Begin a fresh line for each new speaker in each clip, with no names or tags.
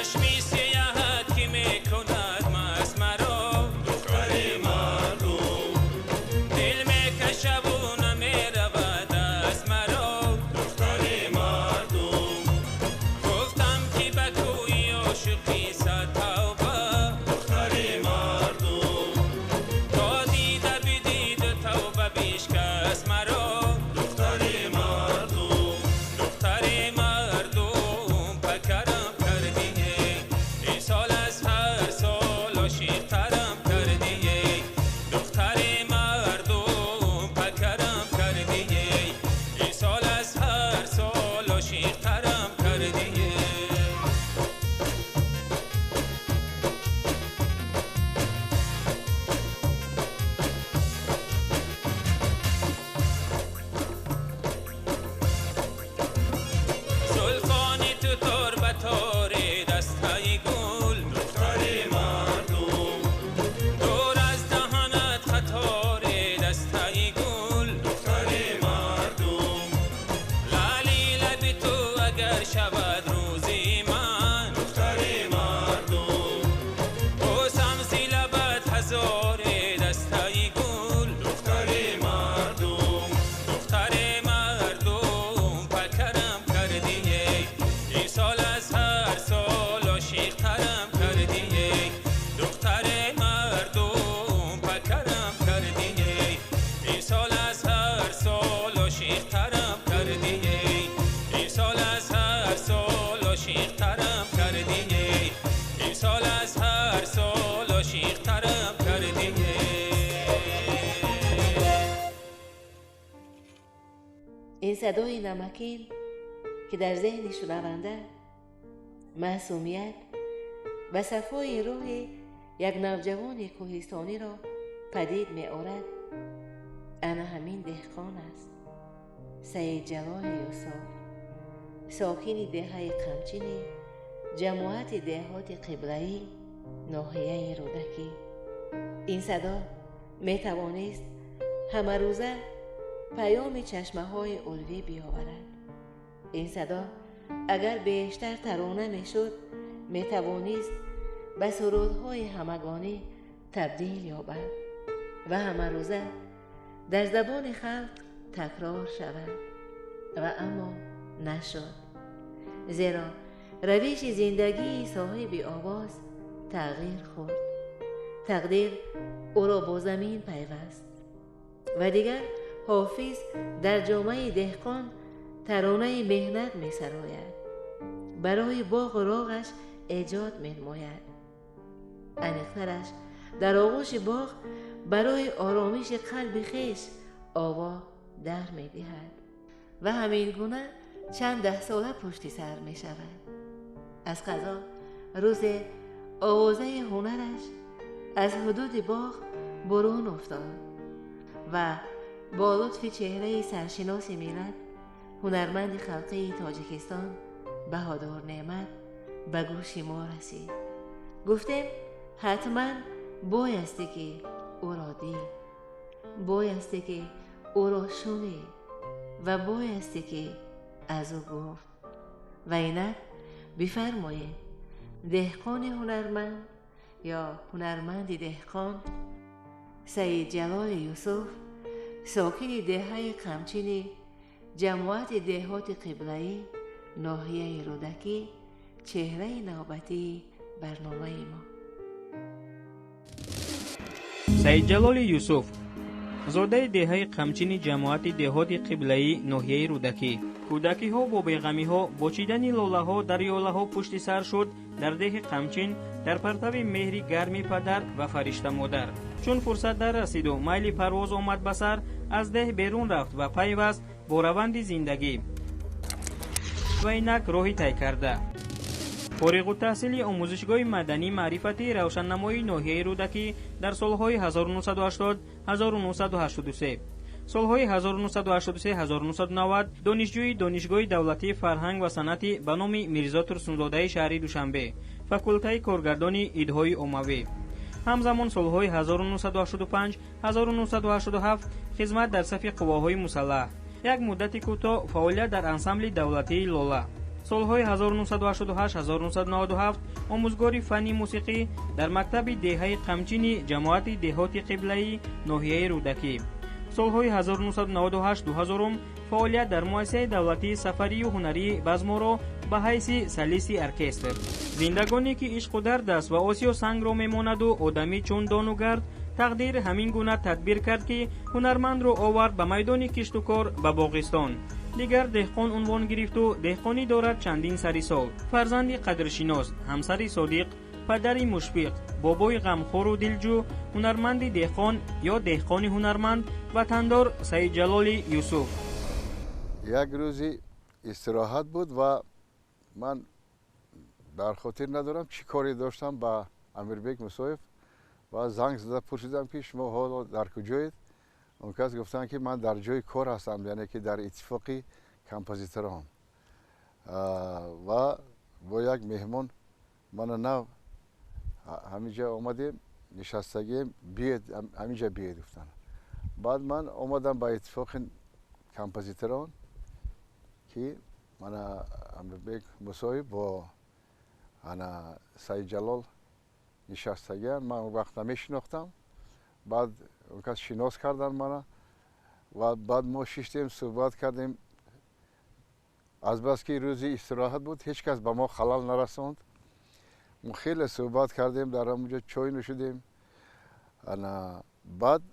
چشمی سیاحت که میکند مست مرا دختر مردم دل میکشد و نمیرود از مرا دختر مردم گفتم که به کوی عاشقی صد توبه دختر مردم تا دیده بدید توبه بیشکست مرا دختر مردم دختر مردم پکرم کردی این سال از هر سال عاشق‌ترم کردی دختر مردم پکرم کردی این سال از هر سال عاشق‌ترم کردی زلفانی تو تار به تار دستای گل دختر مردم دور از دهنت خطار دستای گل دختر مردم لالی لب تو اگر شود روزی من دختر مردم بوسم زی لبت هزار دستای گل دختر مردم دختر مردم پکرم کردی این سال از هر سال عاشق‌ترم کردی دختر مردم پکرم کردی این سال از هر سال عاشق‌ترم کردی این سال از هر سال عاشق‌ترم کردی این سال از هر سال عاشق‌ترم کردی
این صدای نمکین که در ذهن شنونده معصومیت و صفای روح یک نوجوان کوهستانی را پدید می آورد. انا همین دهقان است، سید جلال یوسف، ساکن دهه قمچین جماعت دهات قبله‌ای ناحیه رودکی. این صدا می توانست همه روزه پیام چشمه های علوی بیاورد. این صدا اگر بیشتر ترانه می شد می توانست به سرودهای همگانی تبدیل یابد و همه روزه در زبان خلق تکرار شود و اما نشد، زیرا روش زندگی صاحب آواز تغییر خورد. تقدیر او را با زمین پیوست و دیگر حافظ در جامعه دهقان ترانه مهنت می سراید، برای باغ و راغش ایجاد می نماید. انیقترش در آغوش باغ برای آرامش قلب خیش آوا در می دهد و همین گونه چند ده ساله پشت سر می شود. از قضا روز آوازه هنرش از حدود باغ برون افتاد و با لطف چهره سرشناس ملت هنرمند خلقی تاجیکستان بهادر نعمت به گوش ما رسید. گفتیم حتما بایستی که او را دید، بایستی که او را شنید و بایستی که از او گفت. و اینک بفرمایید دهقان هنرمند یا هنرمند دهقان سید جلال یوسف، ساکن دهه قمچین جماعت دهات قبله‌ای ناحیه رودکی، چهره نوبتی برنامه ما.
سید جلال یوسف، زاده دهه قمچین جماعت دهات قبله‌ای ناحیه رودکی. کودکی ها با بیغمی ها با چیدن لاله ها در یاله ها پشت سر شد در ده قمچین در پرتو مهری گرمی پدر و فرشته مادر. چون فرصت در رسید و میل پرواز آمد به سر، از ده بیرون رفت و پیوست با روند زندگی و اینک راهی طی کرده. فارغ التحصیل آموزشگاه مدنی معرفتی روشننمایی ناحیه رودکی در سالهای 1980 1983 سالهای 1983-1990 دانشجوی دانشگاه دولتی فرهنگ و صنعتی به نام میرزا ترسونزاده شهری دوشنبه، فاکولته کارگردانی ایدهای عمومی. همزمان سالهای 1985 1987 خدمت در صف قواهای مسلح، یک مدت کوتاه فعالیت در انسامبل دولتی لاله. солҳои 1988-1997 омӯзгори фанни мусиқӣ дар мактаби деҳаи қамчини ҷамоати деҳоти қиблаи ноҳияи рӯдакӣ. солҳои 1998-2000 фаъолият дар муассисаи давлатии сафарию ҳунарии базморо ба ҳайси солисти оркестр. зиндагоне ки ишқу дард аст ва осиё сангро мемонаду одамӣ чун донугард, тақдир ҳамин гуна тадбир кард ки ҳунармандро овард ба майдони кишту кор ба Боғистон. дигар деҳқон унвон гирифту деҳқонӣ дорад чандин сари сол. фарзанди қадршинос, ҳамсари содиқ, падари мушфиқ, бобои ғамхору дилҷӯ, ҳунарманди деҳқон ё деҳқони ҳунарманд, ватандор Саидҷалоли Юсуф.
як рӯзи истироҳат буд ва ман дар хотир надорам чӣ коре доштам ба Амирбек Мусоев ва занг зада пурсидам ки шумо ҳоло дар куҷоед. он кас гуфтанд ки ман дар ҷои кор ҳастам, яъне ки дар иттифоқи композиторон ва бо як меҳмон мана нав ҳаминҷа омадем нишастагием, биед ҳаминҷа биед гуфтанд. баъд ман омадам ба иттифоқи композиторон ки мана Амирбек Мусоев бо ана Саидҷалол нишастагиам. ман он вақт намешинохтам. баъд он кас шинос кардан мана ва баъд мо шиштем суҳбат кардем. азбаски рӯзи истироҳат буд, ҳеҷ кас ба мо халал нарасонд. мо хеле суҳбат кардем, дар ҳамунҷа чой нӯшидем. баъд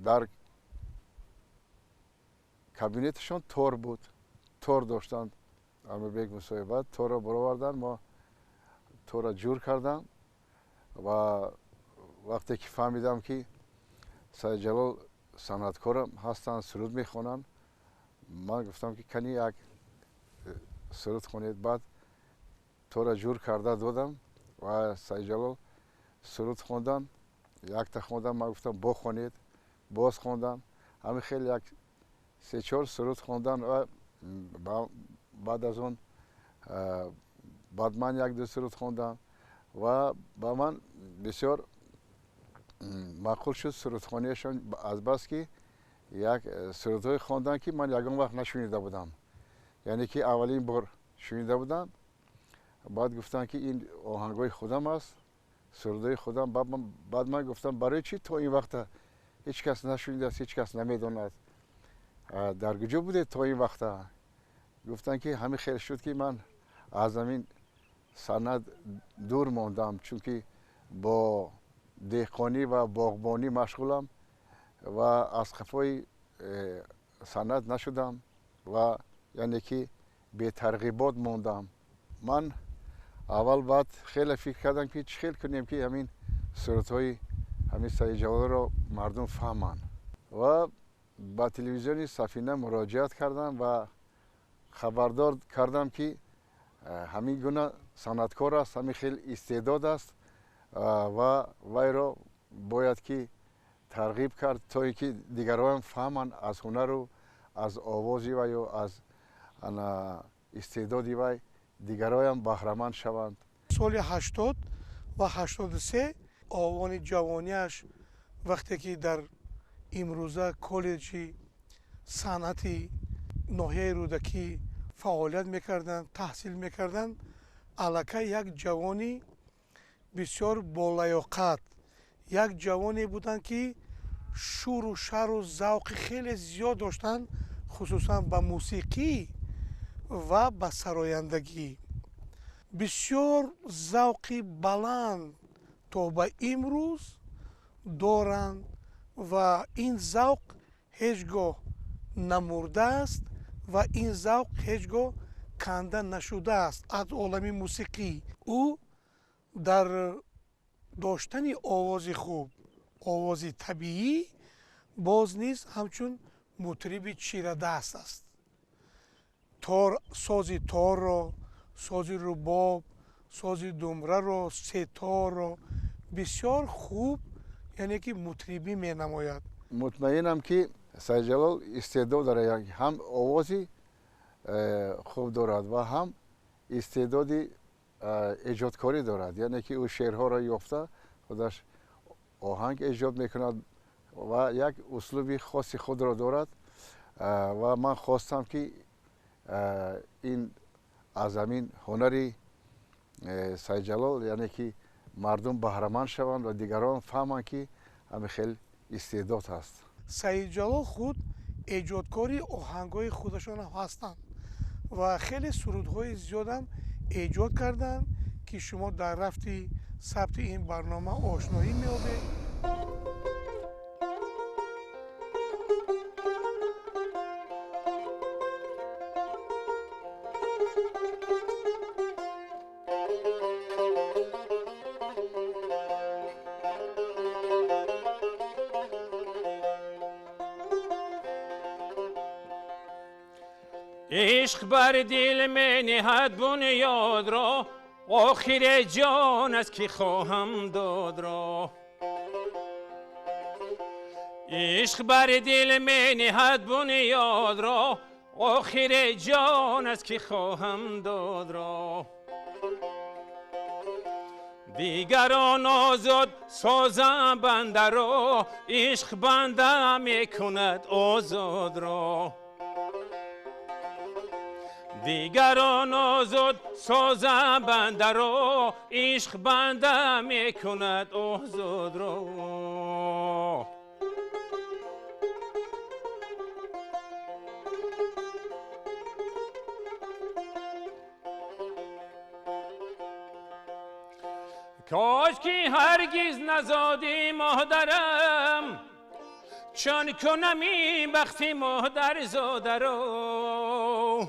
дар кабинеташон тор буд, тор доштанд Амирбек Мусоев. баъд торро баровардан, мо торро ҷур кардам ва вақте ки фаҳмидам ки Саидҷалол санъаткорам ҳастанд, суруд мехонанд, ман гуфтам ки кани як суруд хонед. баъд торро ҷур карда додам ва Саидҷалол суруд хонданд. якта хондам, ман гуфтам бохонед, боз хонданд. ҳамин хеле як 3-4 суруд хонданд ва баъд аз он баъд ман 1-2 суруд хондам ва ба ман бисёр маъқул шуд сурудхонияшон, азбас ки як сурудҳое хонданд ки ман ягон вақт нашунида будам, яъне ки аввалин бор шунида будам. баъд гуфтанд ки ин оҳангҳои худам аст, сурудҳои худам. баъд ман гуфтам барои чӣ то ин вақта ҳеҷ кас нашунидааст, ҳеҷ кас намедонад, дар куҷо будед то ин вақта? гуфтанд ки ҳамин хел шуд ки ман аз ҳамин санъат дур мондам, чунки бо деҳқонӣ ва боғбонӣ машғулам ва аз қафои санъат нашудам ва яъне ки бетарғибот мондам. ман аввал баъд хеле фикр кардам ки чӣ хел кунем ки ҳамин сурудҳои ҳамин Саидҷалолро мардум фаҳманд. ва ба телевизиони Сафина муроҷиат кардам ва хабардор кардам ки ҳамин гуна санъаткор аст, ҳамин хел истеъдод аст ва вайро бояд ки тарғиб кард, то ин ки дигароям фаҳманд аз ҳунару аз овози вай ё аз истеъдоди вай, дигароям баҳраманд шаванд.
соли 80 ва 83 овони ҷавониаш вақте ки дар имрӯза коллеҷи санъати ноҳияи рӯдакӣ фаъолият мекарданд, таҳсил мекарданд, аллакай як ҷавони бисёр болаёқат, як ҷавоне буданд ки шӯру шару завқи хеле зиёд доштанд, хусусан ба мусиқӣ ва ба сарояндагӣ. бисёр завқи баланд то ба имрӯз доранд ва ин завқ ҳеҷ гоҳ намурдааст ва ин завқ ҳеҷ гоҳ канда нашудааст аз олами мусиқӣ. ӯ дар доштани овози хуб, овози табиӣ, боз низ ҳамчун мутриби чирадаст аст. сози торро, сози рубоб, сози думраро, сеторро бисёр хуб, яъне ки мутрибӣ менамояд. мутмаинам ки
Саидҷалол истеъдод дорад, ҳам овози хуб дорад ва ҳам истеъдоди эҷодкорӣ дорад, яъне ки ӯ шеърҳоро ёфта худаш оҳанг эҷод мекунад ва як услуби хоси худро дорад. ва ман хостам ки ин از همین هنری سید جلال یعنی که مردم بهره‌مند شوند و دیگران فهمند که همه خیلی استعداد هست.
سید جلال خود ایجادکاری آهنگ‌های خودشان هستند و خیلی سرودهای زیاد هم ایجاد کردند که شما در رفتی ثبت این برنامه آشنایی می‌یابید.
عشق بر دل می نهد بنیاد را، آخر جان از کی خواهم داد را. عشق بر دل می نهد بنیاد را، آخر جان از کی خواهم داد را. دیگران آزاد سازم بنده را، عشق بنده می کند آزاد را. دیگران آزاد سازم بنده را، عشق بنده می کند آزاد را. کاش که هرگز نزادی مادرم، چون کنم این بختی مادر زاده را.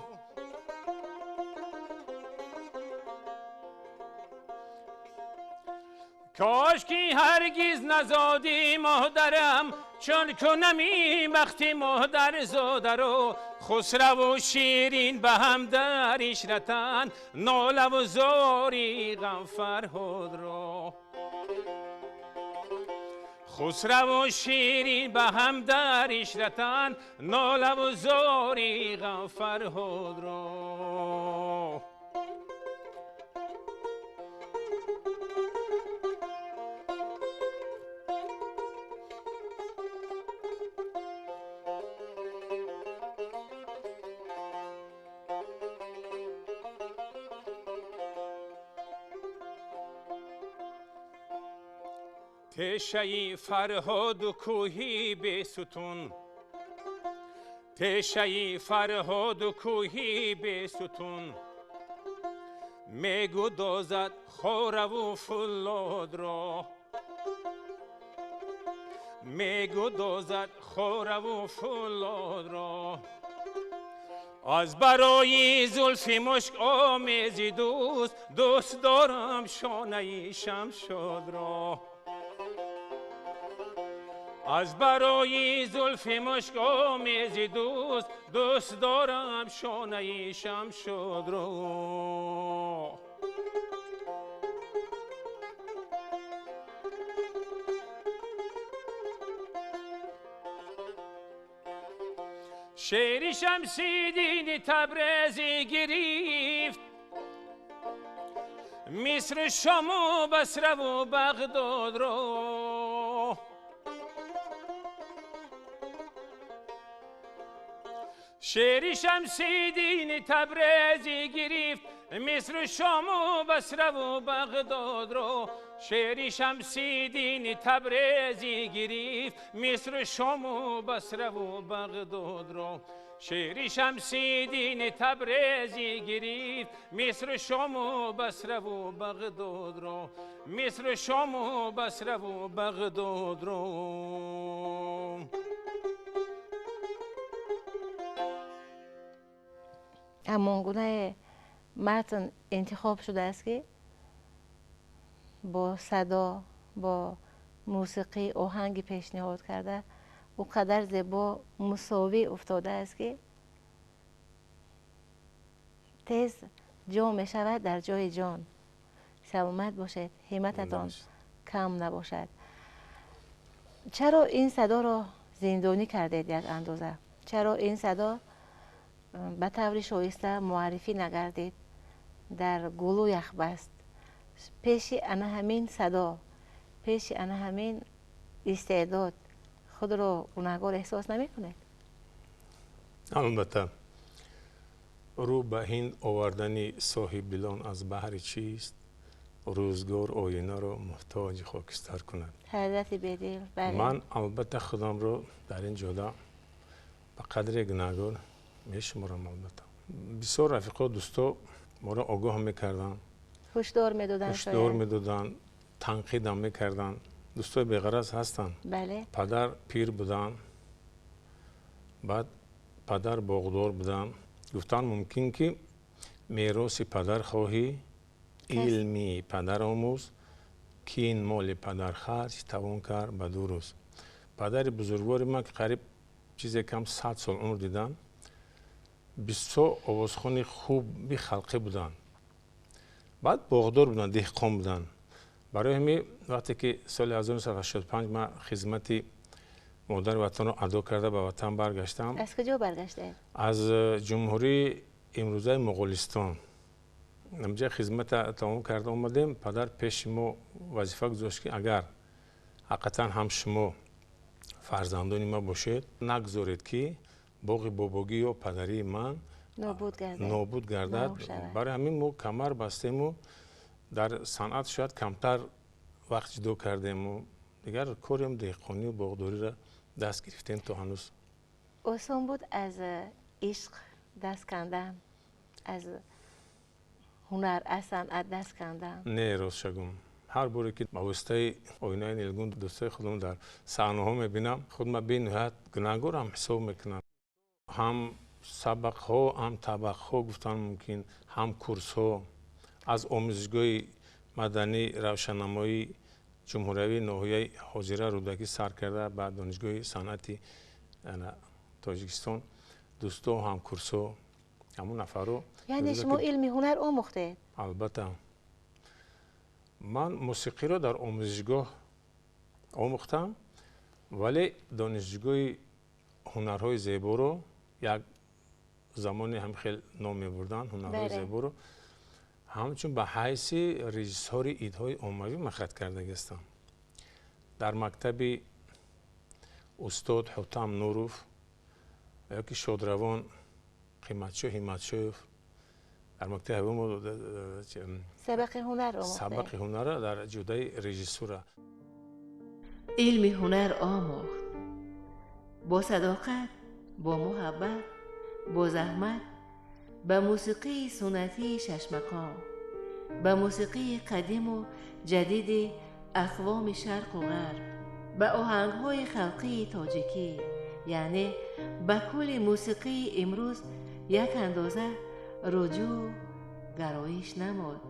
کاش که هرگز نزادی مادرم، چون کنم این بختی مادر زاده رو. خسرو و شیرین به هم در عشرتن، ناله و زاری غم فرهاد را. خسرو و شیرین به هم در عشرتن، ناله و زاری غم فرهاد را. تشهی فرهاد و کوهی به ستون، تشهی فرهاد و کوهی به ستون، می گدازد خور و فولاد را. می گدازد خور و فولاد را. از برای زلف مشک آمیز دوست، دوست دارم شانه شمشاد را. از برای زلف مشک آمیز دوست، دوست دارم شانه شمشاد را. شعر شمس‌الدین تبریزی گرفت، مصر شام و بصره و بغداد را. شعر شمس‌الدین تبریزی گرفت، مصر شام و بصره و بغداد را. شعر شمس‌الدین تبریزی گرفت، مصر شام و بصره و بغداد را. شعر شمس‌الدین تبریزی گرفت، مصر شام و بصره و بغداد را. مصر شام و بصره و بغداد را.
همانگونه متن انتخاب شده است که با صدا، با موسیقی، آهنگ پیشنهاد کرده او قدر زیبا مساوی افتاده است که تیز جا می شود در جای جان. سلامت باشد، همتتان کم نباشد. چرا این صدا را زندانی کردید یک اندازه؟ چرا این صدا به طور شایسته معرفی نگردید در گلو یخبست؟ پیش انا همین صدا، پیش انا همین استعداد خود را گناهکار احساس نمی کنید؟
البته
رو به هند آوردن صاحب دلان از بحر چیست روزگار آینه را محتاج خاکستر کند.
حضرت بدیل. بله.
من البته خودم رو در این جدا به قدر گناهکار میشمارم. البته بسیار رفیقا دوستا ما را آگاه میکردن،
هشدار میدادن،
هشدار میدادن، تنقیدم میکردن. دوستای بی‌غرض هستن.
بله.
پدر پیر بودن، بعد پدر باغدار بودن. گفتن ممکن که میراث پدر خواهی، علمی پدر آموز، که این مال پدر خرج توان کرد به 2 روز. پدر بزرگوار ما که قریب چیزی کم 100 سال عمر دیدن، 20 آوازخوان خوب بی خلقی بودن. بعد باغدار بودن، دهقان بودن. برای همین وقتی که سال 1985 من خدمت مادر وطن رو ادا کرده به وطن برگشتم.
از کجا برگشته؟
از جمهوری امروزه مغولستان. نمجه خدمت تمام کرده اومدیم. پدر پیش ما وظیفه گذاشت که اگر حقیقتا هم شما فرزندان ما باشید نگذارید که باغ باباگی و پدری من نابود گردد. برای همین ما کمر بستیم و در صنعت شاید کمتر وقت جدا کردیم و دیگر کاریم دهقانی و باغداری را دست گرفتیم تا هنوز.
آسان بود از عشق دست کندن، از هنر، از صنعت دست کندن؟ نه
راست شگم. هر باری که با واسطه آینه نیلگون دوستای خودم در صحنه ها میبینم خودم به نهایت گناهکارم حساب میکنم. هم سبق ها هم طبق ها گفتن ممکن، هم کورس ها از آموزشگاه مدنی روشننمایی جمهوری ناحیه حاجره رودکی سر کرده به دانشگاه صنعتی تاجیکستان دوستا هم کورس ها همون نفرو.
یعنی شما علمی هنر آموخته؟
البته من موسیقی رو در آموزشگاه آموختم، ولی دانشگاه هنرهای زیبا رو یک زمانی هم خیلی نام میبردن هنرهای زیبا رو، همچون به حیث رژیسور ایدهای عمومی مخاط کرده هستم. در مکتب استاد حاتم نوروف یا که شادروان قیمتشو همتشوف در مکتب ما
سبق هنر آموخته.
سبق هنر در جدای رژیسور.
علم هنر آموخت با صداقت، با محبت، با زحمت، به موسیقی سنتی ششمقام، به موسیقی قدیم و جدید اقوام شرق و غرب، به آهنگ‌های خلقی تاجیکی، یعنی به کل موسیقی امروز یک اندازه رجوع گرایش نمود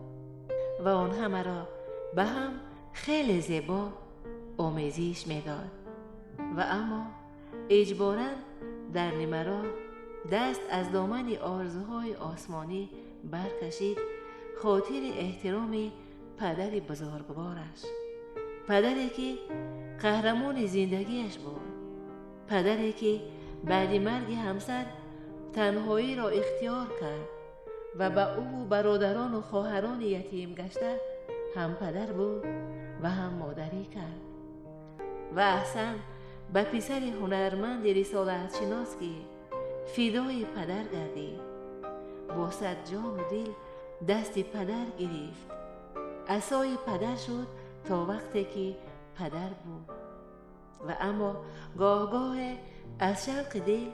و آن همه را به هم خیلی زیبا آمیزش میداد. و اما اجباراً در نیمه راه دست از دامن آرزوهای آسمانی برکشید، خاطر احترام پدر بزرگوارش، پدری که قهرمان زندگیش بود، پدری که بعد مرگ همسر تنهایی را اختیار کرد و به او و برادران و خواهران یتیم گشته هم پدر بود و هم مادری کرد. و احسن به پسر هنرمند رسالت شناس که فدای پدر گردید، با صد جان و دل دست پدر گرفت، عصای پدر شد تا وقتی که پدر بود. و اما گاه از شوق دل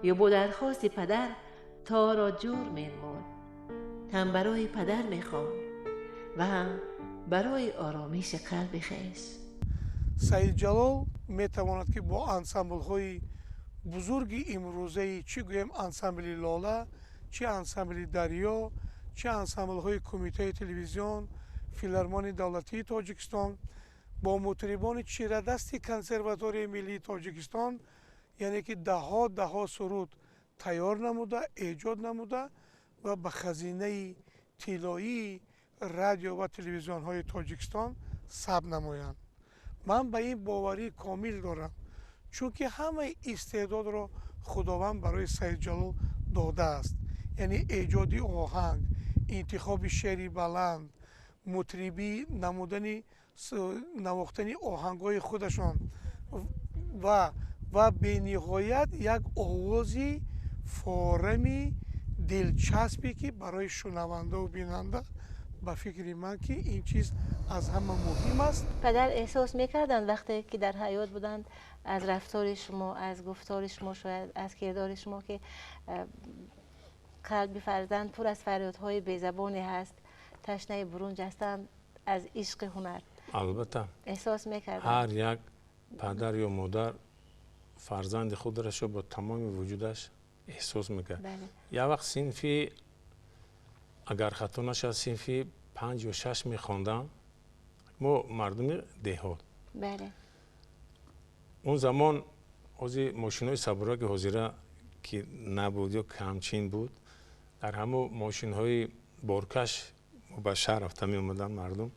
یا با درخواست پدر تا را جور می‌نمود، هم برای پدر می‌خواند و هم برای آرامش قلب خویش.
سعید جلال میتواند که با انسامبل های بزرگ امروزه، چی گویم انسامبل لاله، چی انسامبل دریا، چی انسامبل های کمیته تلویزیون، فیلارمونی دولتی تاجیکستان، با مطربان چیردست کنسرواتوری ملی تاجیکستان، یعنی که ده سرود تیار نموده، ایجاد نموده و به خزینه طلایی رادیو و تلویزیون های تاجیکستان ثبت نمایند. من به این باوری کامل دارم، چون که همه استعداد را خداوند برای سعید جلال داده است. یعنی ایجادی آهنگ، انتخاب شعری بلند، مطربی، نواختن آهنگ‌های خودشان و به نهایت یک آوازی فارمی دلچسبی که برای شنونده و بیننده به فکر من که این چیز از همه مهم است.
پدر احساس میکردند وقتی که در حیات بودند از رفتار شما، از گفتار شما، شاید از کردار شما که قلب فرزند پر از فریادهای بی‌زبانی هست، تشنه برنج هستند از عشق هنر؟
البته
احساس میکردند
هر یک پدر یا مادر فرزند خودش با تمام وجودش احساس میکرد.
بله.
یه وقت صنفی اگر خطا نشد صنفی 5 یا 6 میخواندم، ما مردم دهات
بله
اون زمان اوزی ماشینای سبراک حاضره که نبود یا کمچین بود، در همه ماشینهای بارکش به شهر رفته می اومدن مردم.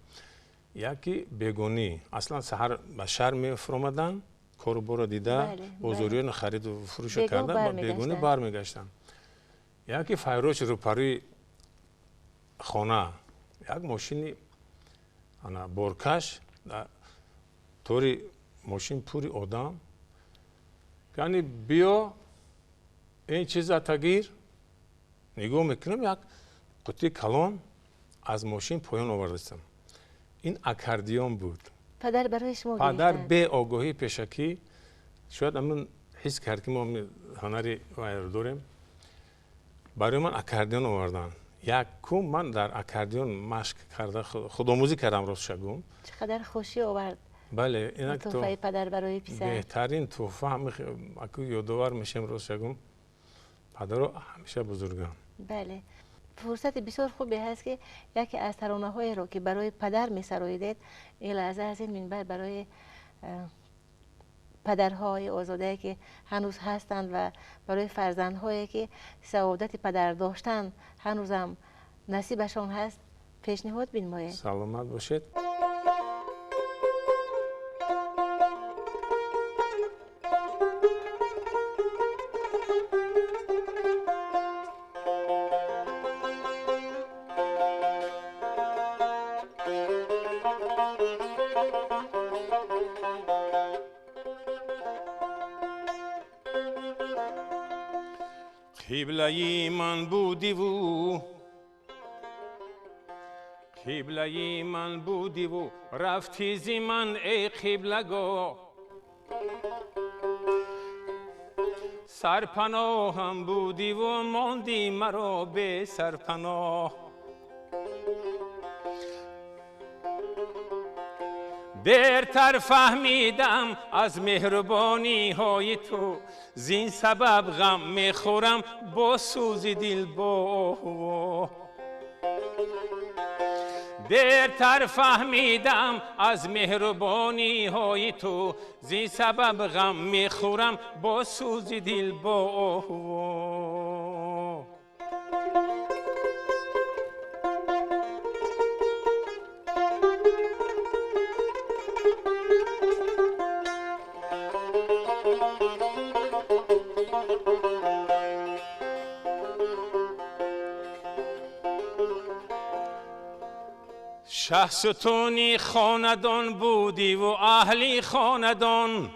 یکی بگونی اصلا سحر به شهر می فرامدن، کارو برو دیده
بله،
بازاریان خرید و فروش
بگون
کردن، با
برمیگشتن.
بگونی برمیگشتن. یکی فیروش رو پری خانه، یک ماشینی انا بارکش طوری ماشین پوری آدم، یعنی بیا این چیزا تغییر نگاه میکنم، یک قطعه کلان از ماشین پایان آوردستم. این اکاردیون بود.
پدر برای شما
پدر
گرفتند.
به آگاهی پیشکی شاید امون حس کرد که ما هنری وایر داریم، برای من اکاردیون آوردن. یک کوم من در اکاردیون مشق کرده خودآموزی کردم راست شگم.
چقدر خوشی آورد
بله اینک
تحفه
تو
پدر برای پسر.
بهترین تحفه اکو یادآور میشم راست شگم. پدر رو همیشه بزرگم.
بله فرصت بسیار خوبی هست که یکی از ترانه های رو که برای پدر می سراییدید این لحظه از این منبر برای پدرهای آزاده که هنوز هستند و برای فرزندهایی که سعادت پدر داشتن هنوزم نصیبشان هست پیشنهاد بنمایید.
سلامت باشید. قبله من بودی و قبله من بودی و رفتی زی من ای قبلگاه، سرپناهم بودی و ماندی مرا به سرپناه. دیرتر فهمیدم از مهربانی های تو، زین سبب غم میخورم با سوز دل با. دیرتر فهمیدم از مهربانی های تو، زین سبب غم میخورم با سوز دل با. شهستونی خاندان بودی و اهلی خاندان،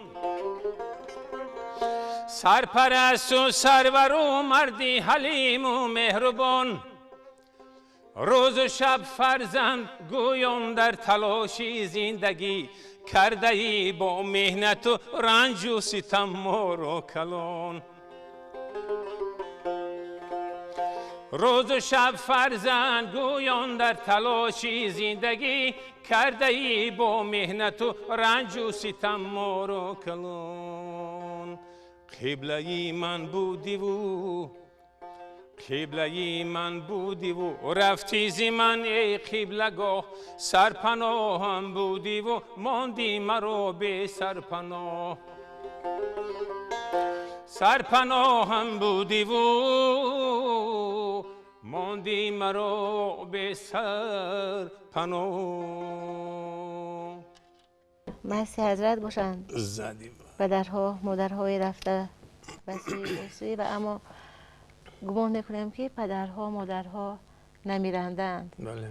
سرپرست و سرور و مردی حلیم و مهربان. روز و شب فرزند گویم در تلاشی زندگی، کرده ای با مهنت و رنج و ستم و کلان. روز و شب فرزند گویان در تلاشی زندگی، کرده ای با مهنت و رنج و ستم و کلان. قبله من بودی و قبله من بودی و رفتی زی من ای قبلگاه، سرپناهم بودی و ماندی مرا به سرپناه. سرپناهم بودی و ماندی مرا به سرپناه.
مرسی حضرت باشند.
زدیم
پدرها مادرهای رفته بسیاری و اما گمان میکنم که پدرها مادرها نمیرندند.
بله.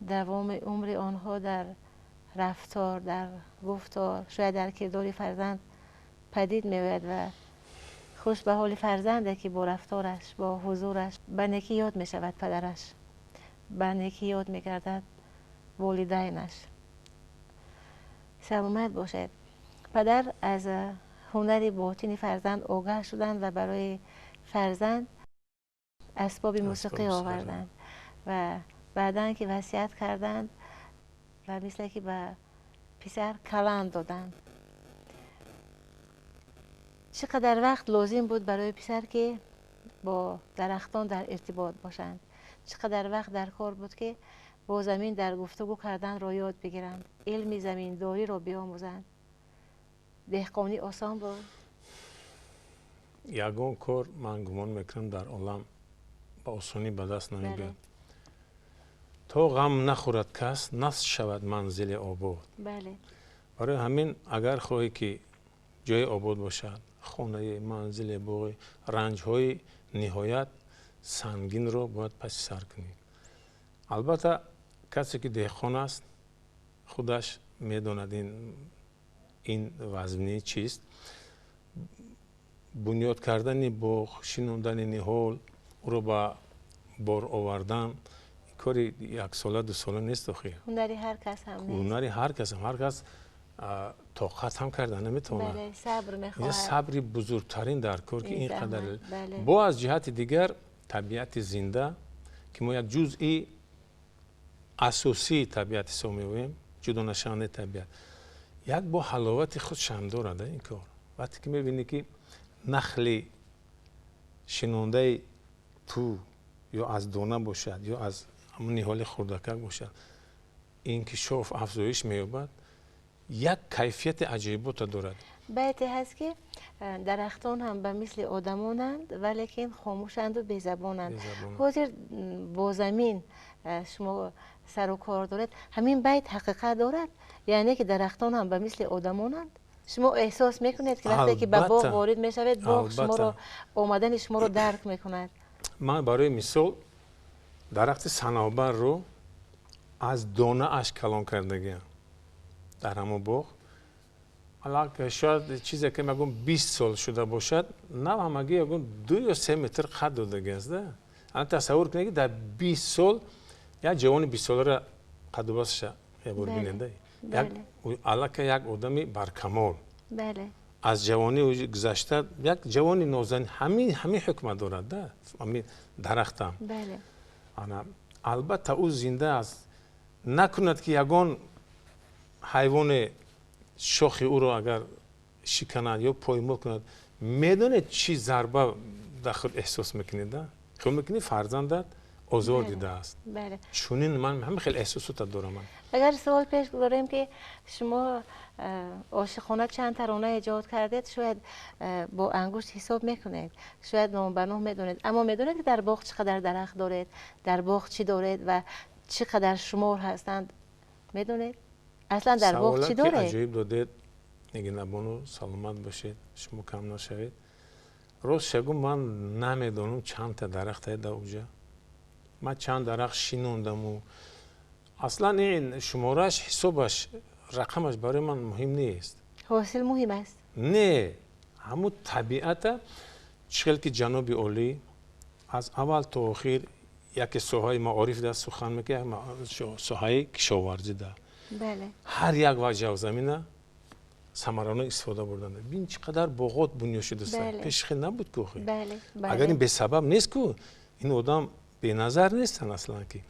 دوام عمر آنها در رفتار، در گفتار، شاید در کردار فرزند پدید میوید و خوش به حال فرزنده که با رفتارش با حضورش به نیکی یاد می شود پدرش، به نیکی یاد می گردد والدینش. سلامت باشد. پدر از هنر باطنی فرزند آگاه شدند و برای فرزند اسباب موسیقی آوردند و بعداً که وصیت کردند و مثل که به پسر کلام دادند. چقدر وقت لازم بود برای پسر که با درختان در ارتباط باشند؟ چقدر وقت در کار بود که با زمین در گفتگو کردن را یاد بگیرند، علم زمینداری را بیاموزند؟ دهقانی آسان بود؟
یگان کار من گمان میکنم در عالم با آسانی به دست نمیاد. تا غم نخورد کس نصب شود منزل آباد.
بله.
برای همین اگر خواهی که جای آباد باشد، خانه، منزل، باغ، رنج های نهایت سنگین را باید پس سر کنید. البته کسی که دهقان است خودش میداند این وزنی چیست. بنیاد کردن باغ، شیناندن نهال، او را به بار آوردن کاری یک ساله دو ساله نیست.
هنری هر کس هم نیست.
هنری هر کس هم، هر کس طاقت هم کردن نمیتونه.
بله، صبر میخواهد.
صبری بزرگترین در کار که اینقدر.
بله.
با از جهت دیگر طبیعت زنده که ما یک جزئی اساسی طبیعت حساب می‌کنیم، جدا نشانه طبیعت، یک با حلاوت خودش هم دارد این کار. وقتی که می‌بینی که نخل شنونده تو یا از دانه باشد یا از همون نهال خردکک باشد، این که شاف افزایش می‌یابد، یک کیفیت عجیبات دارد.
بیتی هست که درختان هم به مثل آدمانند ولیکن خاموشند و بی‌زبانند. حاضر با زمین شما سر و کار دارد، همین بیت حقیقت دارد، یعنی که درختان هم به مثل آدمانند. شما احساس میکنید که وقتی که به باغ وارد میشوید باغ شما رو آمدن شما رو درک میکند.
من برای مثال درخت صنوبر رو از دانه اش کلان کردگیم در همون باغ. حالا شاید چیزی که میگم 20 سال شده باشد، نه همگی 2 یا 3 متر قد داده است. الان تصور کنید در 20 سال یک جوان 20 ساله را قد و بستش ببینید. الان یک آدمی برکمال.
بله.
از جوانی گذشته یک جوانی نازنین همین حکمت دارد. همین درختم.
بله.
البته او زنده است. نکند که یگان حیوان شاخی او را اگر شکند یا پایمال کند، میدونید چی ضربه در خود احساس میکنید؟ خود میکنید فرزندت آزار دیده است.
بله.
چونین من همه خیلی احساسات دارم.
اگر سوال پیش ببریم که شما عاشقانه چند ترانه ایجاد کردید، شاید با انگشت حساب میکنید، شاید نام به نام میدونید، اما میدونید که در باغ چقدر درخت دارید، در باغ چی دارید و چقدر شمار هستند؟ میدونید؟ اصلا در باغ چی دارید؟
عجیب دادید. نگهبانو سلامت باشید، شما کم نشوید. روز شگون من نمیدونم چند تا درخت هست در اونجا. من چند درخت شینوندم و اصلا این شمارش حسابش رقمش برای من مهم نیست.
حاصل مهم است.
نه، همون طبیعت چقدر که جناب عالی از اول تا آخر یک ساحه معارف دست سخن میگه، ساحه کشاورزی ده.
بله.
هر یک وجه زمینه ثمرانه استفاده بردن. ببین چقدر باغات بنیاد شده است.
بله.
پیش خیلی نبود که آخه.
بله. بله.
اگر این به سبب نیست که این آدم به نظر نیستن اصلا که.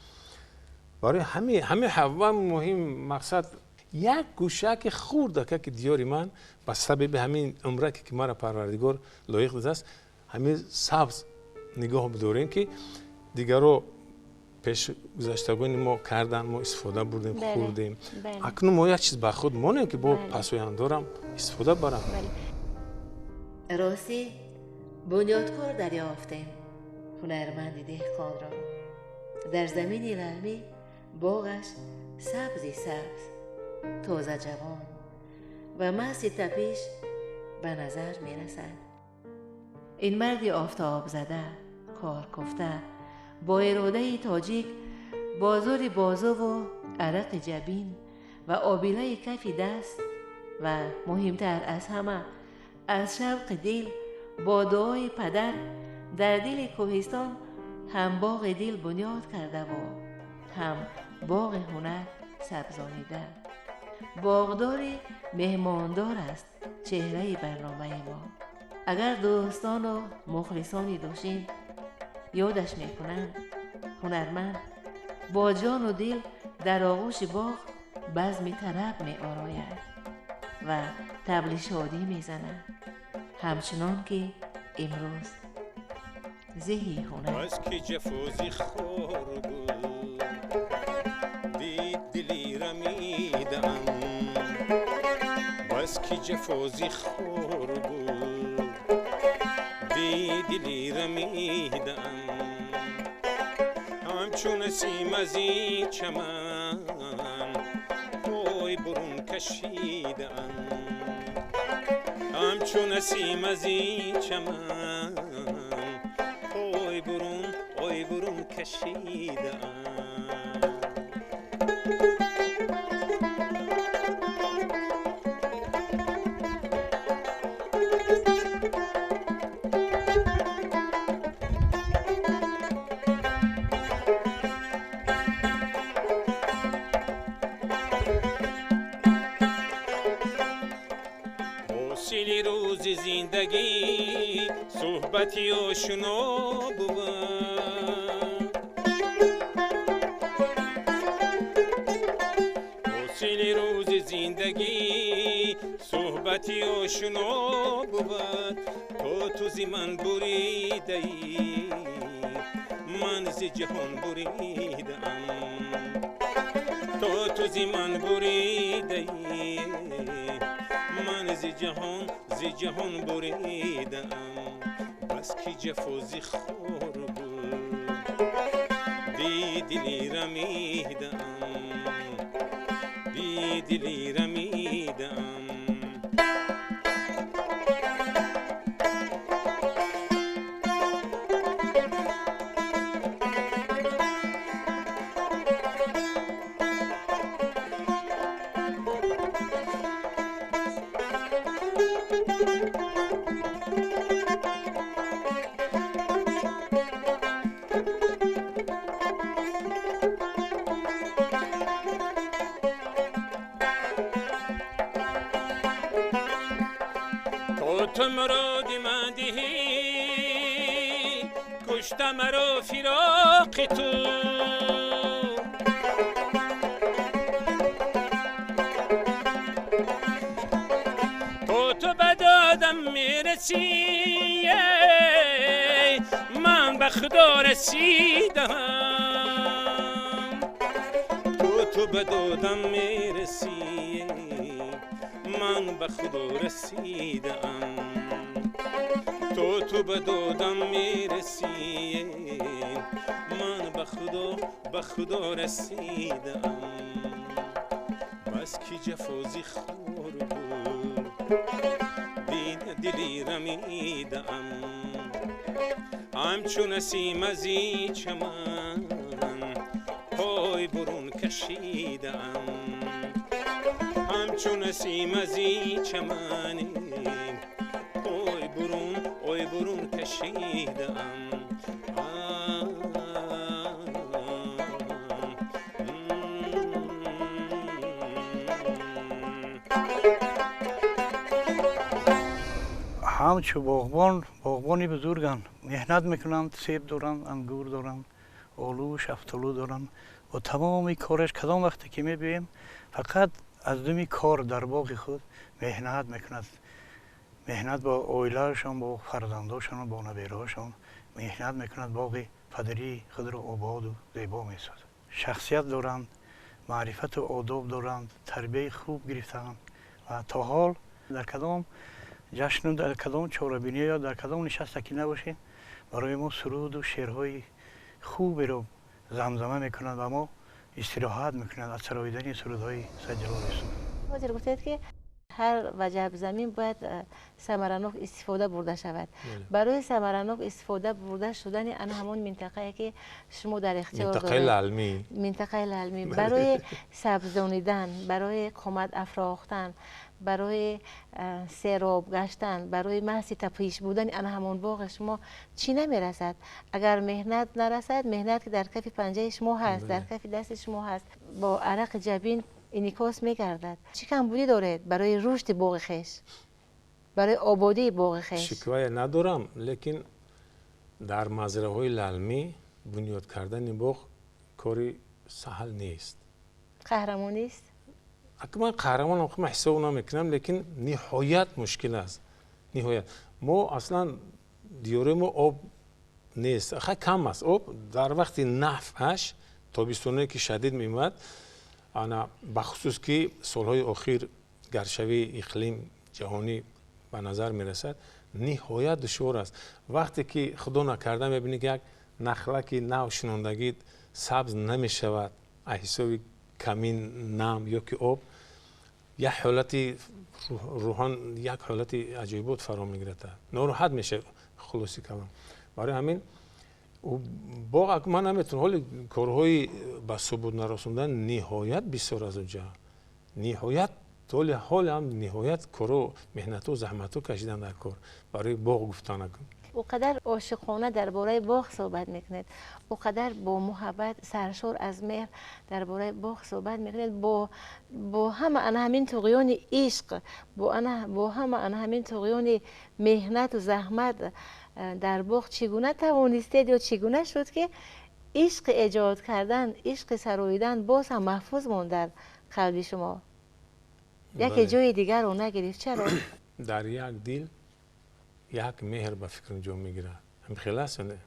برای همه حوا مهم مقصد یک گوشک خورده که دیاری من به سبب همین عمره که مرا پروردگار لایق داده است، همین سبز نگاه بداریم که دیگرو پیش گذشتگان ما کردن، ما استفاده بردیم.
بله.
خوردیم.
بله.
اکنون ما یک چیز به خود مانیم که با پسویندارم استفاده برم.
بله. راستی بنیادکار دریافتیم هنرمند دهقان را در زمین لرمی، باغش سبزی سبز، تازه جوان و مست تپیش به نظر می رسد. این مردی آفتاب زده، کار کفته، با اراده تاجیک، بازار بازو و عرق جبین و آبیله کف دست و مهمتر از همه از شوق دل با دعای پدر در دل کوهستان هم باغ دل بنیاد کرده و هم باغ هنر سبزانیده. باغدار مهماندار است چهره برنامه ما. اگر دوستان و مخلصانی داشتین یادش میکنند هنرمند با جان و دل در آغوش باغ بزم طرب می آراید و طبل شادی می زند، همچنان که امروز زهی هنر.
از که جفوزی خور بود دید دلی رمیدم، بس که جفوزی خور بود دید دلی رمیدم، همچون سیم از این چمن پای برون کشیدم، همچون سیم از این چمن پای برون کشیدم. حاصل روز زندگی صحبتی آشنا بود، حاصل روز زندگی صحبتی آشنا بود، تو زی من بریده ای من ز جهان بریدم، تو زی من بریده ای من ز جهان بریدم، بس که جفوزی خور بود بی دلی رمیدم، بی دلی رمیدم. تو مراد من دهی کشته مرا فراق تو بدادم میرسی من به خدا رسیدم، تو بدادم میرسی من به خدا رسیدم، تو به دادم میرسی من به خدا رسیدم، بس که جفوزی خور بود دین دلی رمیدم، همچون نسیم از این چمن پای برون کشیدم، همچون نسیم از این چمن پای برون کشیدم.
همچو باغبانی بزرگن مهنت میکنند، سیب دارن، انگور دارن، آلو، شفتالو دارن و تمام کارش کدام وقتی که میبینیم فقط از دومی کار در باغ خود مهنت میکند، مهنت با اویلاشان، با فرزنداشان، با نبیرهاشان مهنت میکند، باغ پدری خود را آباد و زیبا میسازد. شخصیت دارند، معرفت و آداب دارند، تربیت خوب گرفتند و تا حال در کدام جشن، در کدام چهاربینی یا در کدام نشست که نباشیم برای ما سرود و شعرهای خوبی رو زمزمه میکنند و ما استراحت میکنند از سراییدن سرودهای سید جلال یوسف.
حاضر گفتید که هر وجب زمین باید ثمرناک استفاده برده شود. برای ثمرناک استفاده برده شدن ان همون منطقه که شما در اختیار
منطقه
دارید،
للمی
منطقه للمی، برای سبزانیدن، برای قامت افراختن، برای سیراب گشتن، برای محض تپیش بودن ان همون باغ شما چی نمیرسد؟ اگر مهنت نرسد، مهنت که در کف پنجه شما هست، در کف دست شما هست، با عرق جبین انعکاس میگردد. چی کمبودی دارید برای رشد باغ خویش، برای آبادی باغ خویش؟
شکوه ندارم، لیکن در مزرعه های للمی بنیاد کردن باغ کاری سهل نیست.
قهرمانی است.
اگه من قهرمانم خب حساب نمیکنم، لیکن نهایت مشکل است. نهایت ما اصلا دیاره ما آب نیست، خیلی کم است آب. در وقت نفعش تابستونه که شدید میومد، انا بخصوص که سالهای اخیر گرشوی اقلیم جهانی به نظر میرسد، نهایت دشوار است. وقتی که خدا نکرده میبینید یک نخله که نو شناندگی سبز نمیشود، حساب کمین نم یا که آب، یک حالتی روحان، یک حالتی عجیبات فرا میگیرد، ناراحت میشه خلاصی کلام. برای همین باغ من نمیتونم، حالی کارهای به ثبوت نرسوندن نهایت بسیار از اونجا، نهایت حال هم نهایت کارو مهنت و زحمت و کشیدن در کار برای باغ گفتن نکن.
اوقدر عاشقانه درباره باغ صحبت میکنید، اوقدر با محبت سرشار از مهر درباره باغ صحبت میکنید، با همه همین طغیان عشق، با همه همین طغیان مهنت و زحمت در باغ چگونه توانستید یا چگونه شد که عشق ایجاد کردن، عشق سراییدن باز هم محفوظ ماند در قلب شما؟ یک جای دیگر رو نگرفت؟ چرا؟
در یک دل یک مهر به فکر جا میگیره. هم خیلی است نه؟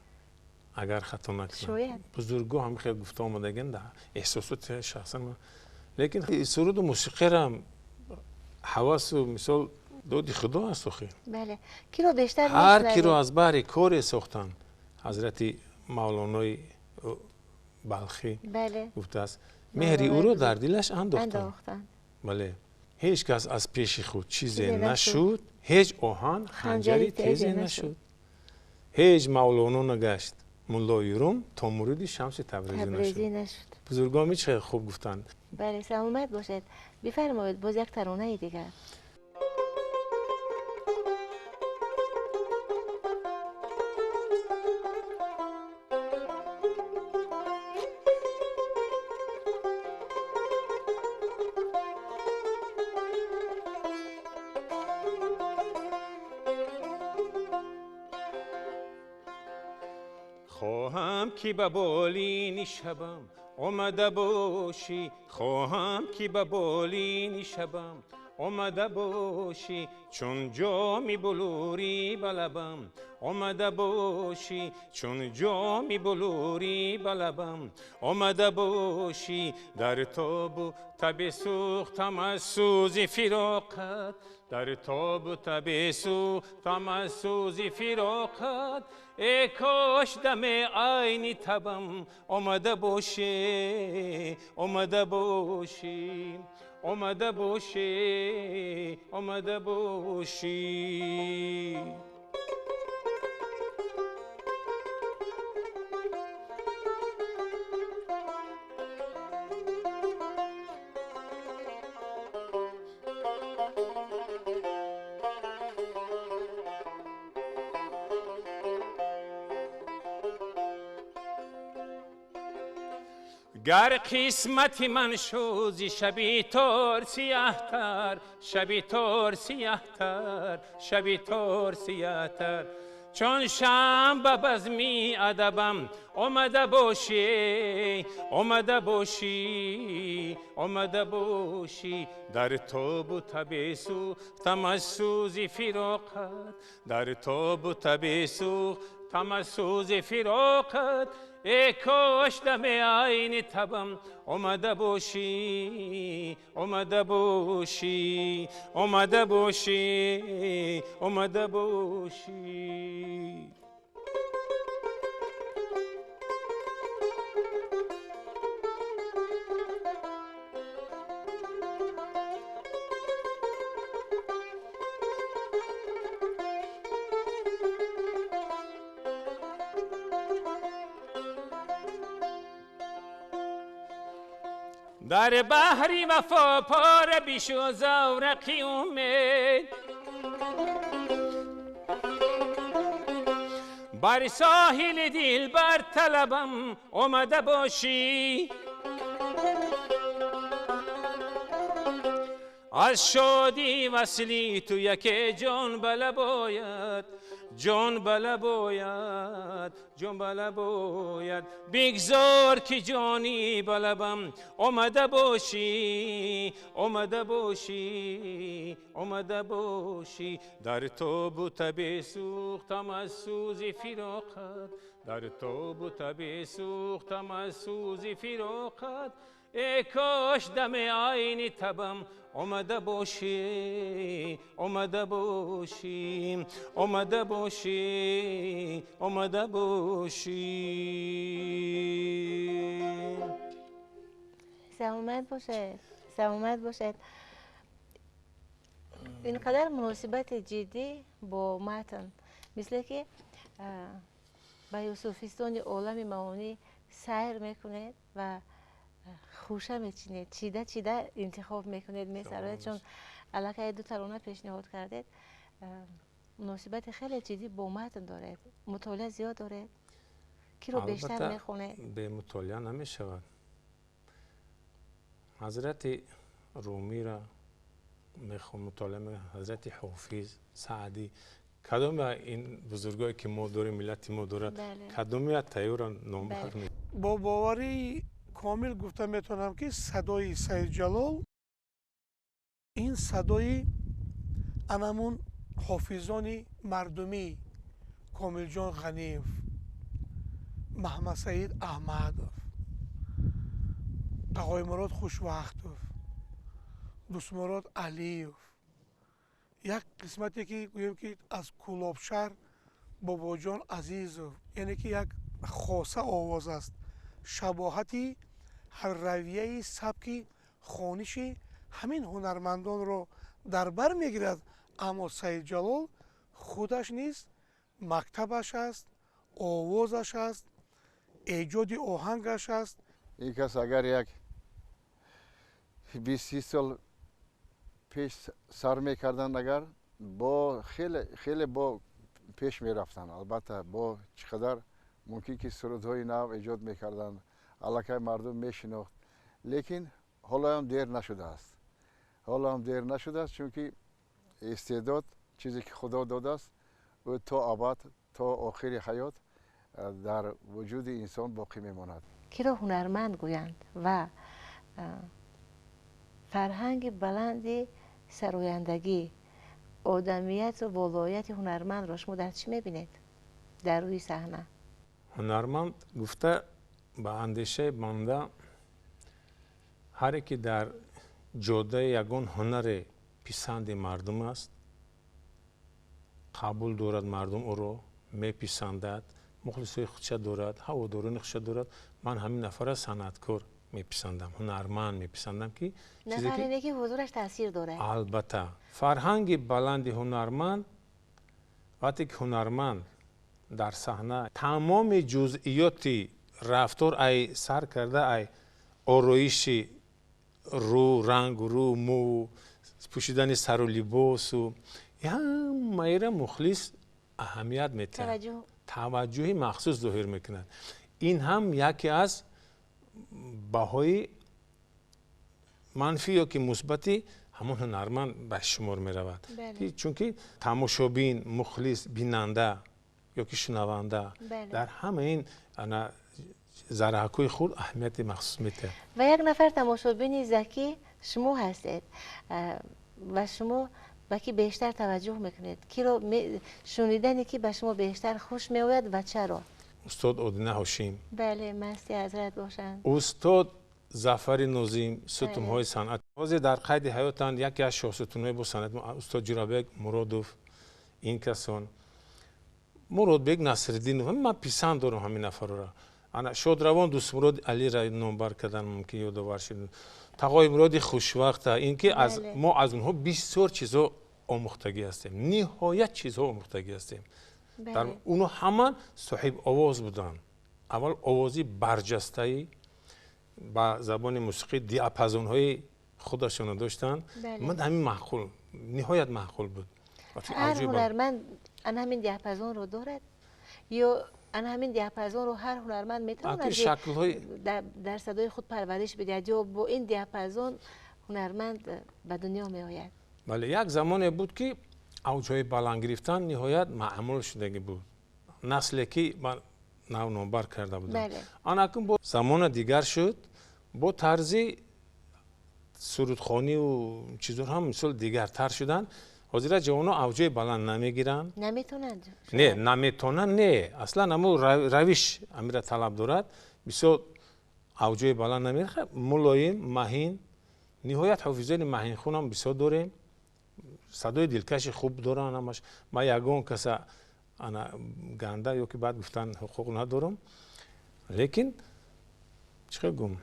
اگر خطا نکنم بزرگو هم خیلی گفته آمدگن در احساسات شخصا من، لیکن سرود و موسیقی را حواس و مثال دادی خدا است خیلی.
بله. کی رو بیشتر
هر کی رو از بحر کار ساختن حضرت مولانا بلخی
بله
گفته است مهری او رو در دلش انداختن. بله. هیچ کس از پیش خود چیزی نشد، هیچ آهن خنجری تیزی نشد، هیچ مولانا نگشت مولای روم تا مرید شمس تبریزی نشد. بزرگان می چه خوب گفتند.
بله سلامت باشید. بفرمایید باز یک ترانه دیگر.
خواهم که به بالین شبم آمده باشی، خواهم که به بالین شبم آمده باشی، چون جامی بلوری به لبم آمده باشی، چون جامی بلوری به لبم آمده باشی، در تاب و تب سوختم از سوز فراقت، در تاب و تب سوختم از سوز فراقت، ای کاش دم عین تبم آمده باشی، آمده باشی، آمده باشی، آمده باشی. گر قسمت من شوزی شبی تار سیاه تر، شبی تار سیاه تر، شبی تار سیاه تر، چون شنبه بزمی ادبم آمده باشی، آمده باشی، آمده باشی، در تاب و تب سوختم از سوز فراقت، در تاب و تب سوختم از سوز فراقت، ای کاش دم عین تبم آمده باشی، آمده باشی، آمده باشی، آمده باشی. در بحری وفا پاره بیش و زورقی امید بر ساحل دل بر طلبم آمده باشی از شادی وصلی تو یک جان بله باید جان بله باید جان بله باید بگذار که جانی بلبم آمده باشی آمده باشی آمده باشی در تابوت بسوختم از سوز فراقت در تابوت بسوختم از سوز فراقت ای کاش دم عین تبم آمده باشی آمده باشی آمده باشی آمده باشی
سلامت باشد سلامت باشد. اینقدر مناسبت جدی با متن مثل که به یوسفستان عالم معانی سیر میکنید و خوشه میچینید چیده چیده انتخاب میکنید میسرید چون علاقه دو ترانه پیشنهاد کردید مناسبت خیلی جدی با متن دارید مطالعه زیاد دارید کی رو بیشتر میخونید؟
به مطالعه نمیشود حضرت رومی را مطالعه میکنم حضرت حافظ سعدی کدام این بزرگایی که ما داریم ملت ما دارد کدامی را تیور نامبر می
با باوری کامل گفته میتونم که صدای سید جلال این صدای انمون حافظان مردمی کامل جان غنیف محمد سعید احمدов آقای مراد خوشوقتов دوست مراد علیов یک قسمتی که گویم که از کلابشهر بابا جان عزیزов یعنی که یک خاصه آواز است شباهتی هر رویه سبکی خوانشی همین هنرمندان رو در بر میگیرد اما سید جلال خودش نیست مکتبش است آوازش است ایجاد آهنگش است
این کس اگر یک 20 سال پیش سر میکردن اگر با خیلی با پیش میرفتن البته با چقدر ممکن که سرودهای نو ایجاد میکردن علاقه مردم میشناخت لیکن حالا هم دیر نشده است حالا هم دیر نشده است چون که استعداد چیزی که خدا داده است و تا ابد تا آخر حیات در وجود انسان باقی میماند
کی را هنرمند گویند و فرهنگ بلند سرایندگی آدمیت و ولایت هنرمند را شما در چی میبینید در روی صحنه؟
هنرمند گفته به اندیشه بنده هر کی در جاده یگان هنر پسند مردم است قبول دارد مردم او را میپسندد مخلصای خودش دارد هواداران خودش دارد من همین نفر صنعتکار میپسندم هنرمند میپسندم که
نفر اینه که حضورش تاثیر داره
البته فرهنگ بلند هنرمند وقتی که هنرمند در صحنه تمام جزئیات رفتار ای سر کرده ای آرایش رو رنگ رو مو پوشیدن سر و لباس و همه را مخلص اهمیت میده توجهی مخصوص ظاهر میکند این هم یکی از بهای منفی یا که مثبتی همون هنرمند به شمار می رود چون که تماشابین مخلص بیننده یا که شنونده در همه این زرعکوی خود اهمیت مخصوص میده
و یک نفر تماشابین ذکی شما هستید و شما به کی بیشتر توجه میکنید کی رو شنیدنی که به شما بیشتر خوش میآید و چرا؟
استاد عدنه هاشم
بله مستی حضرت باشند
استاد ظفر نظیم ستونهای صنعت در قید حیاتند یکی از شاهستونهای با صنعت استاد جورابک مرادوف این کسان مراد بگ نصرالدین من پسند دارم همین نفر را انا شادروان دوست مراد علی را نامبر کردن ممکن یادآور شد تقای مراد خوشوقت اینکه از ما از اونها بسیار چیزا آموختگی هستیم نهایت چیزها آموختگی هستیم در اونها همان صاحب آواز بودن اول آوازی برجسته با زبان موسیقی دیاپازون های خودشون داشتن. من همین معقول، نهایت معقول بود.
هر هنرمند ان همین دیاپازون رو دارد یا ان همین دیاپازون رو هر هنرمند میتونه در صدای خود پرورش بده یا با این دیاپازون هنرمند به دنیا می آید.
بله، یک زمانی بود که اوجهای بلند گرفتن نهایت معمول شده بود. نسلی که من نوبر کرده بودم. آن اکنون با زمان دیگر شد، با طرز سرودخوانی و چیزها هم مثل دیگر تر شدن. حاضر جوانا اوجه بلند نمیگیرن.
نمیتونن.
نه، نمیتونن نه. اصلا همون روش امیر طلب دارد. بسیار اوجه بلند نمیگیرن. ملایم، مهین. نهایت حافظین مهین خون هم بسیار داریم. صدای دلکش خوب دارن همش. ما یگان کسا انا گنده یا که بعد گفتن حقوق ندارم. لیکن چه گم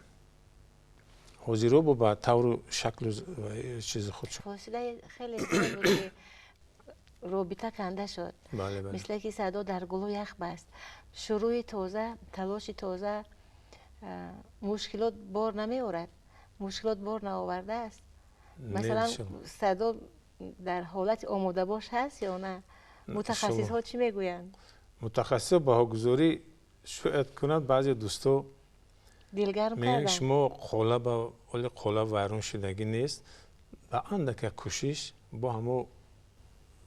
حاضر با طور شکل چیز خودش
فاصله خیلی زیاد بود که رابطه کنده شد.
بله.
مثل که صدا در گلو یخ بست. شروع تازه، تلاش تازه مشکلات بار نمی آورد. مشکلات بار نآورده است. مثلا صدا در حالت آماده باش هست یا نه؟ متخصص ها چی میگویند؟
متخصص باهاگذاری شاید کنند بعضی دوستا
دلگرم
میگن شما قالب ویران شدگی نیست و اندک کوشش با همو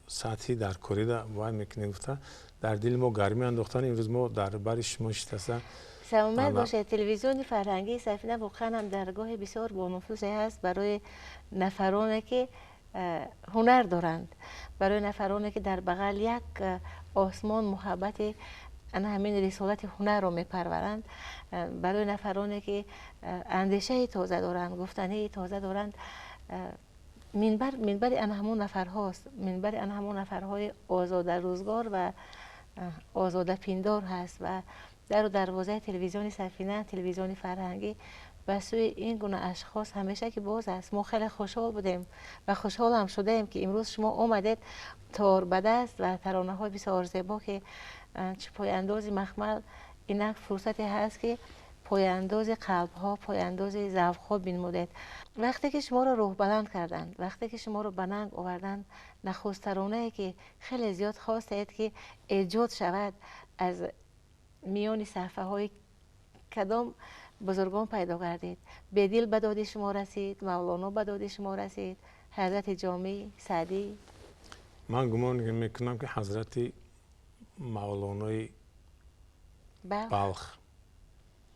سطحی در کاری وای میکنه گفته در دل ما گرمی انداختن. امروز ما در بر شما شتسته
سلامت باشه. تلویزیون فرهنگی سفینه واقعا هم درگاه بسیار بانفوذی هست برای نفرانی که هنر دارند، برای نفرانی که در بغل یک آسمان محبت همین رسالت هنر رو میپرورند، برای نفرانی که اندیشه تازه دارند، گفتنه تازه دارند. منبر ان همون نفر هاست، منبر ان همون نفرهای آزاده روزگار و آزاده پیندار هست و در دروازه تلویزیون سفینه، تلویزیون فرهنگی به سوی این گونه اشخاص همیشه که باز است. ما خیلی خوشحال بودیم و خوشحال هم شدیم که امروز شما آمدید تار به دست و ترانه های بسیار زیبا که پای انداز مخمل اینک فرصتی هست که پای انداز قلب ها، پای انداز ذوق ها بنمودید. وقتی که شما رو روح بلند کردند، وقتی که شما رو به ننگ آوردند، نخست ترانه‌ای که خیلی زیاد خواستید که ایجاد شود از میان صفحه های کدام بزرگان پیدا کردید. بدیل به داد شما رسید، مولانا به داد شما رسید، حضرت جامی، سعدی.
من گمان میکنم که حضرت مولانای بلخ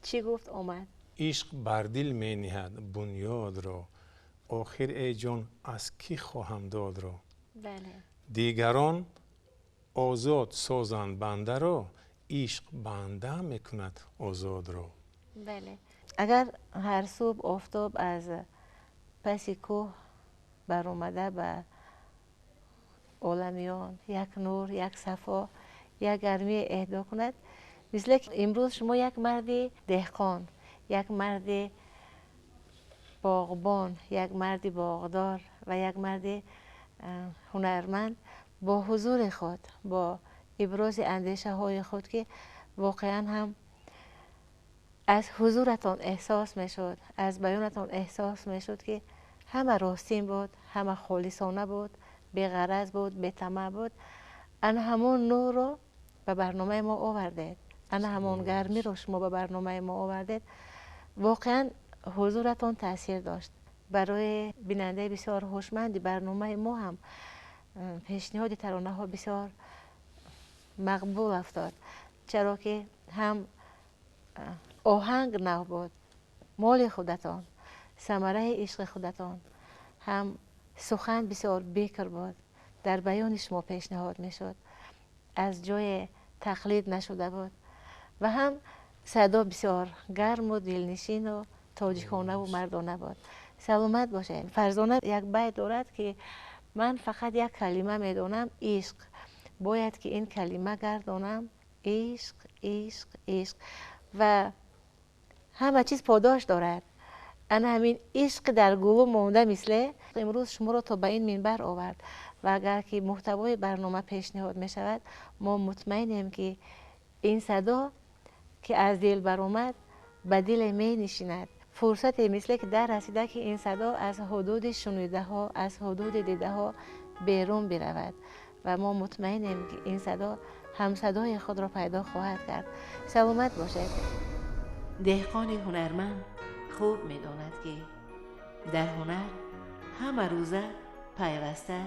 چی گفت آمد؟
عشق بر دل می نهد بنیاد را، آخر ای جان از کی خواهم داد را.
بله.
دیگران آزاد سازند بنده را، عشق بنده میکند آزاد را.
بله. اگر هر صبح آفتاب از پس کوه بر اومده به عالمیان یک نور، یک صفا، یک گرمی اهدا کند، مثل که امروز شما یک مرد دهقان، یک مرد باغبان، یک مرد باغدار و یک مرد هنرمند با حضور خود، با ابراز اندیشه های خود که واقعا هم از حضورتان احساس میشد، از بیانتان احساس میشد که همه راستین بود، همه خالصانه بود، بی غرض بود، بی طمع بود. ان همون نور رو به برنامه ما آوردید، ان همون گرمی رو شما به برنامه ما آوردید. واقعا حضورتان تاثیر داشت. برای بیننده بسیار هوشمند برنامه ما هم پیشنهاد ترانه ها بسیار مقبول افتاد، چرا که هم آهنگ نو بود، مال خودتان، ثمره عشق خودتان، هم سخن بسیار بکر بود، در بیان شما پیشنهاد میشد، از جای تقلید نشده بود و هم صدا بسیار گرم و دلنشین و تاجیکانه و مردانه بود. سلامت باشه. فرزانه یک بیت دارد که من فقط یک کلمه میدونم، عشق. باید که این کلمه گردانم، عشق عشق عشق. و همه چیز پاداش دارد. انا همین عشق در گلو مونده مثل امروز شما رو تا به این منبر آورد و اگر که محتوای برنامه پیشنهاد می شود، ما مطمئنیم که این صدا که از دل برآمد به دل می نشیند فرصت مثل که در رسیده که این صدا از حدود شنیده ها، از حدود دیده ها بیرون برود و ما مطمئنیم که این صدا هم صدای خود را پیدا خواهد کرد. سلامت باشید. دهقان هنرمند خوب می‌داند که در هنر همه روزه پیوسته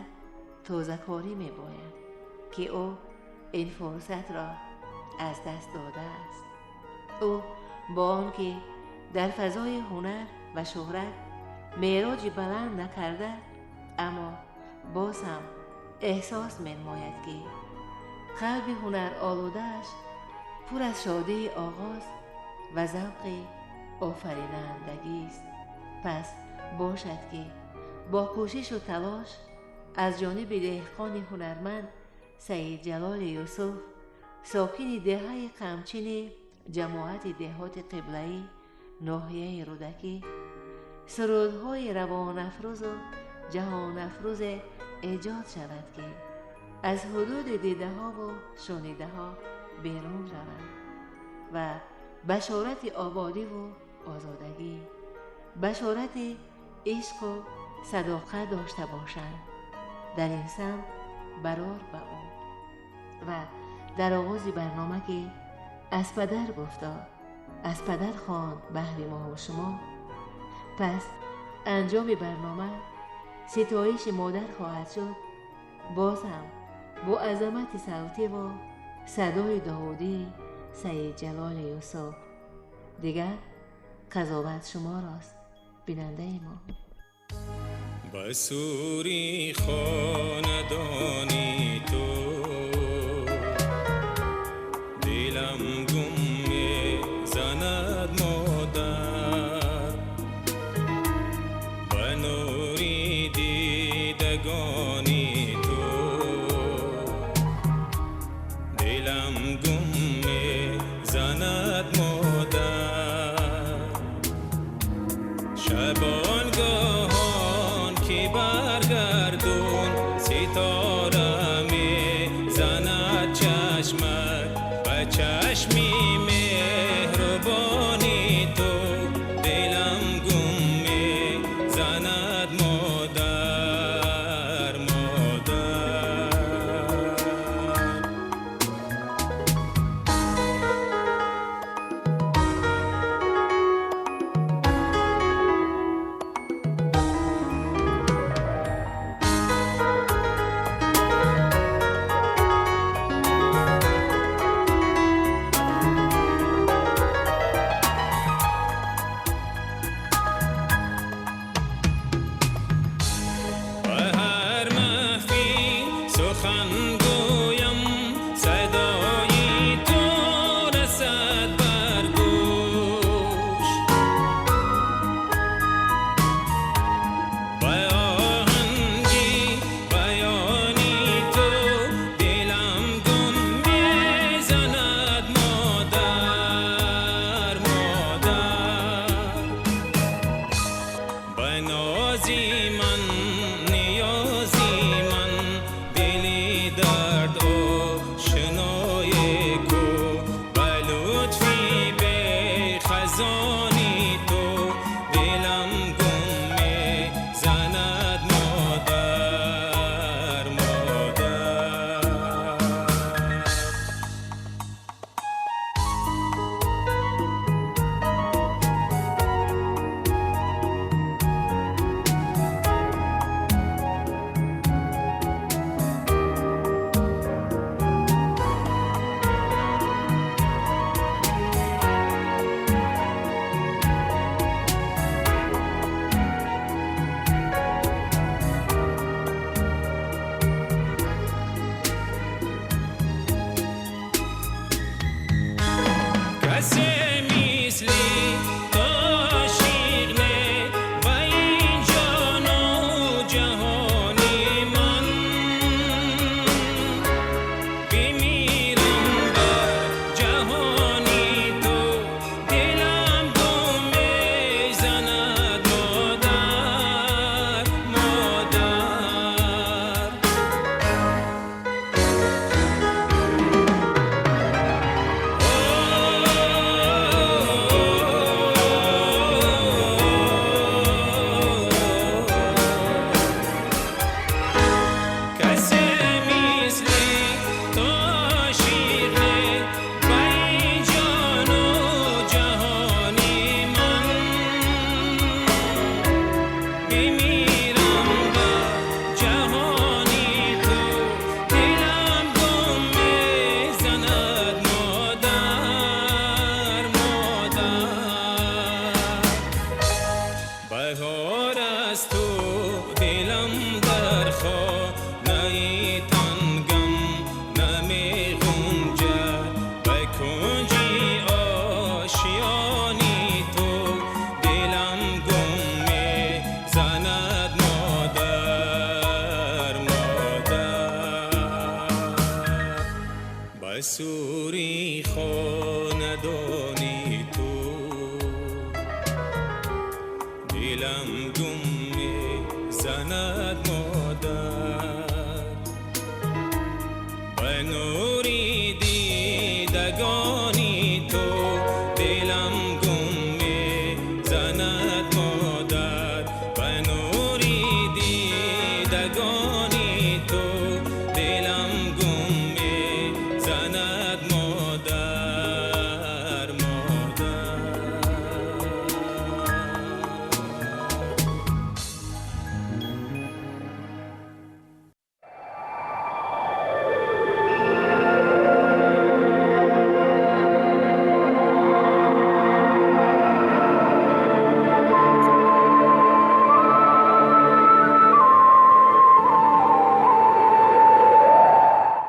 تازه‌کاری می‌باید که او این فرصت را از دست داده است. او با آنکه در فضای هنر و شهرت معراج بلند نکرده، اما باز هم احساس می‌نماید که قلب هنر آلوده‌اش پر از شادی آغاز و ذوق آفرینندگی است. پس باشد که با کوشش و تلاش از جانب دهقان هنرمند سید جلال یوسف، ساکن دهه قمچین جماعت دهات قبله‌ای ناحیه رودکی، سرودهای روان افروز و جهان افروز ایجاد شود که از حدود دیده ها و شنیده ها بیرون روند و بشارت آبادی و آزادگی، بشارت عشق و صداقت داشته باشند در این سمت برار به او. و در آغاز برنامه که از پدر گفته، از پدر خواند بهر ما و شما، پس انجام برنامه ستایش مادر خواهد شد. باز هم با عظمت صوتی و صدای داودی سید جلال یوسف. دیگر قضاوت شما راست، بیننده ما.
بسوری خاندانی تو دلم گم زند مادر، به نوری دیدگانی تو دلم گم زند مادر. شبانگاهان که برگردون ستاره می زند چشمت و چشمی مهربانی تو دلم گم می زند مادر مادر. دور از تو دلم در خانه تنگم نمی غنجد به کنجی آشیانی تو دلم گم می زند مادر به سوری خاندانی تو دلم گم می زند مادر به